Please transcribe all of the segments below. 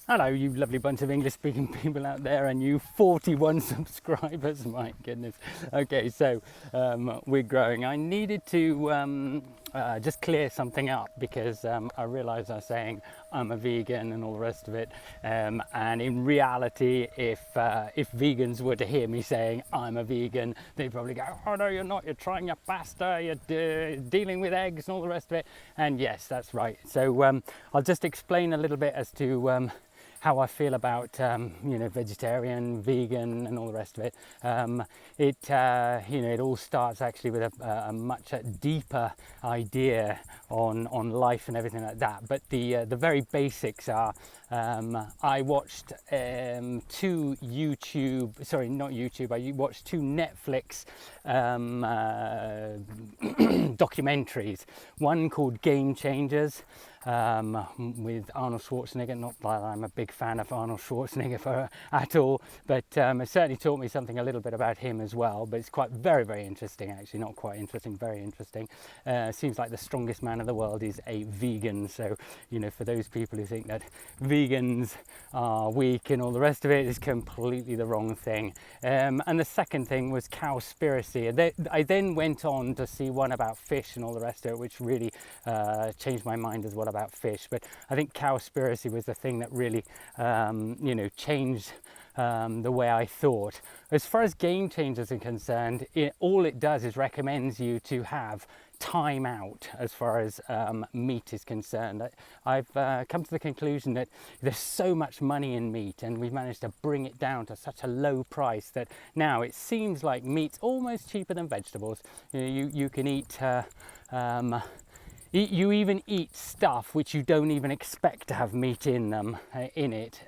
Hello, you lovely bunch of English-speaking people out there, and you 41 subscribers. My goodness. Okay, so we're growing. I needed to just clear something up because I realised I was saying I'm a vegan and all the rest of it. And in reality, if vegans were to hear me saying I'm a vegan, they'd probably go, "Oh no, you're not. You're trying your pasta. You're dealing with eggs and all the rest of it." And yes, that's right. So I'll just explain a little bit as to how I feel about vegetarian, vegan, and all the rest of it. It all starts actually with a much deeper idea on life and everything like that. But the very basics are I watched two Netflix documentaries. One called Game Changers, with Arnold Schwarzenegger. Not that I'm a big fan of Arnold Schwarzenegger at all, but it certainly taught me something a little bit about him as well. But it's quite very interesting, actually. Not quite interesting, very interesting. Seems like the strongest man in the world is a vegan. So, for those people who think that vegans are weak and all the rest of it, is completely the wrong thing. And the second thing was Cowspiracy. I then went on to see one about fish and all the rest of it, which really changed my mind as well about fish. But I think Cowspiracy was the thing that really changed the way I thought. As far as Game Changers are concerned, all it does is recommends you to have time out as far as meat is concerned. I've come to the conclusion that there's so much money in meat, and we've managed to bring it down to such a low price that now it seems like meat's almost cheaper than vegetables. You can eat you even eat stuff which you don't even expect to have meat in them, in it.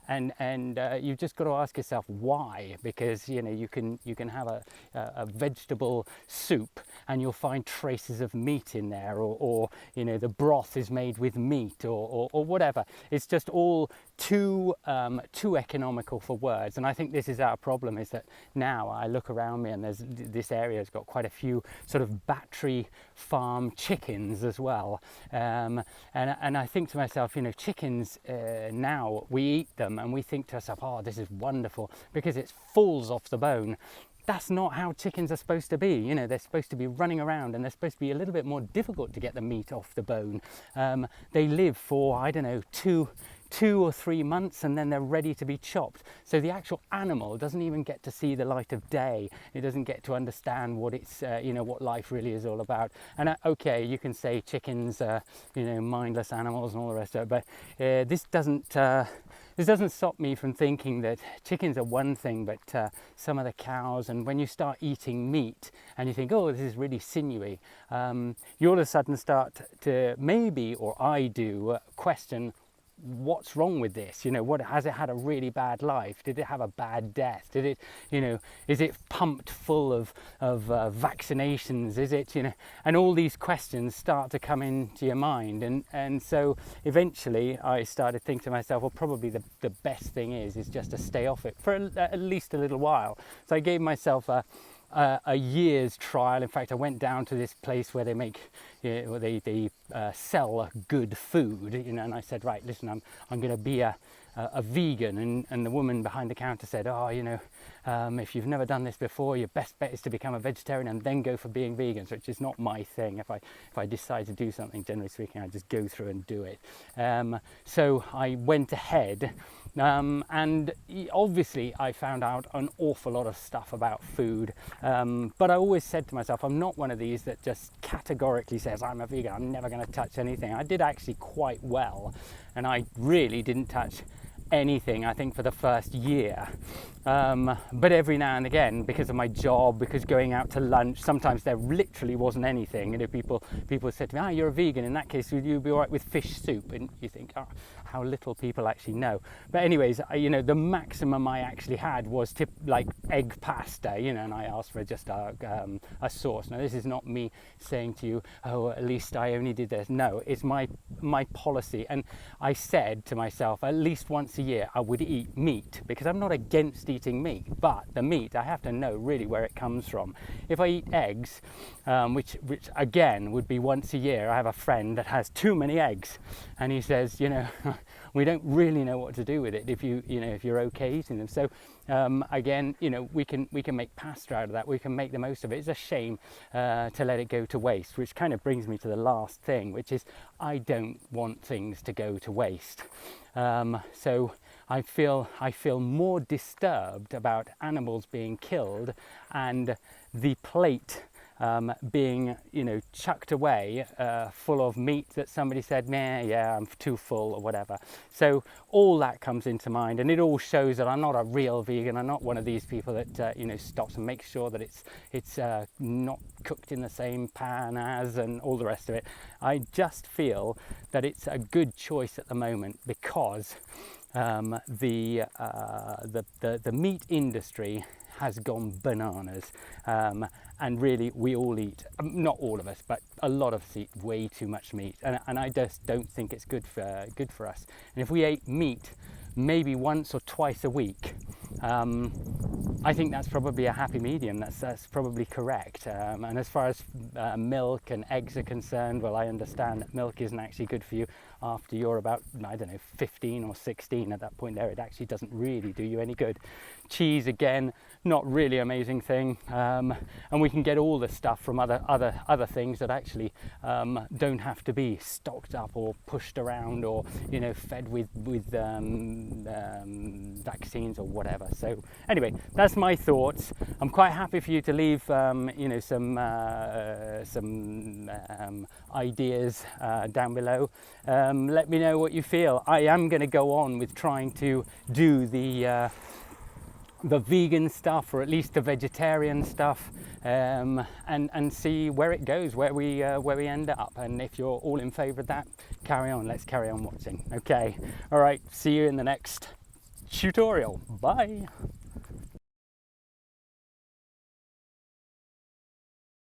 And you've just got to ask yourself why, because you can have a vegetable soup and you'll find traces of meat in there, or the broth is made with meat, or whatever. It's just all too economical for words. And I think this is our problem, is that now I look around me and this area has got quite a few sort of battery farm chickens as well, and I think to myself, chickens, now we eat them and we think to ourselves, oh, this is wonderful because it falls off the bone. That's not how chickens are supposed to be. They're supposed to be running around, and they're supposed to be a little bit more difficult to get the meat off the bone. They live for, I don't know, two or 3 months, and then they're ready to be chopped. So the actual animal doesn't even get to see the light of day. It doesn't get to understand what it's what life really is all about. And okay, you can say chickens are mindless animals and all the rest of it, but this doesn't stop me from thinking that chickens are one thing, but some of the cows, and when you start eating meat and you think, oh, this is really sinewy, you all of a sudden start to maybe, or I do, question, what's wrong with this? What has it had a really bad life? Did it have a bad death? Did it, is it pumped full of vaccinations? Is it, and all these questions start to come into your mind, and so eventually I started thinking to myself, well, probably the best thing is just to stay off it for at least a little while. So I gave myself a year's trial. In fact, I went down to this place where they make, they sell good food, and I said, right, listen, I'm going to be a vegan, and the woman behind the counter said, oh, if you've never done this before, your best bet is to become a vegetarian and then go for being vegan, which is not my thing. If I decide to do something, generally speaking, I just go through and do it. So I went ahead, and obviously I found out an awful lot of stuff about food, but I always said to myself, I'm not one of these that just categorically says I'm a vegan, I'm never going to touch anything. I did actually quite well, and I really didn't touch anything, I think, for the first year, but every now and again, because of my job, because going out to lunch, sometimes there literally wasn't anything. People said to me, you're a vegan, in that case would you be all right with fish soup? And you think, oh, how little people actually know. But anyways, the maximum I actually had was like egg pasta, and I asked for just a sauce. Now, this is not me saying to you, oh, at least I only did this. No, it's my policy, and I said to myself, at least once once a year I would eat meat, because I'm not against eating meat, but the meat I have to know really where it comes from. If I eat eggs, which again would be once a year, I have a friend that has too many eggs, and he says, you know, we don't really know what to do with it if if you're okay eating them. So again, you know, we can make pasta out of that. We can make the most of it. It's a shame to let it go to waste, which kind of brings me to the last thing, which is I don't want things to go to waste. So I feel more disturbed about animals being killed and the plate being, you know, chucked away full of meat that somebody said, nah, yeah, I'm too full or whatever. So all that comes into mind, and it all shows that I'm not a real vegan. I'm not one of these people that you know, stops and makes sure that it's not cooked in the same pan as, and all the rest of it. I just feel that it's a good choice at the moment, because the meat industry has gone bananas, and really we all eat, not all of us, but a lot of us eat way too much meat, and I just don't think it's good for us. And if we ate meat maybe once or twice a week, I think that's probably a happy medium. That's probably correct. And as far as milk and eggs are concerned, well, I understand that milk isn't actually good for you after you're about, I don't know, 15 or 16. At that point there, it actually doesn't really do you any good. Cheese, again, not really amazing thing. And we can get all the stuff from other things that actually don't have to be stocked up or pushed around, or, you know, fed with vaccines or whatever. So anyway, that's my thoughts. I'm quite happy for you to leave you know, some ideas down below. Let me know what you feel. I am going to go on with trying to do the vegan stuff, or at least the vegetarian stuff, and see where it goes, where we end up. And if you're all in favor of that, carry on. Let's carry on watching. Okay, all right, see you in the next tutorial. Bye.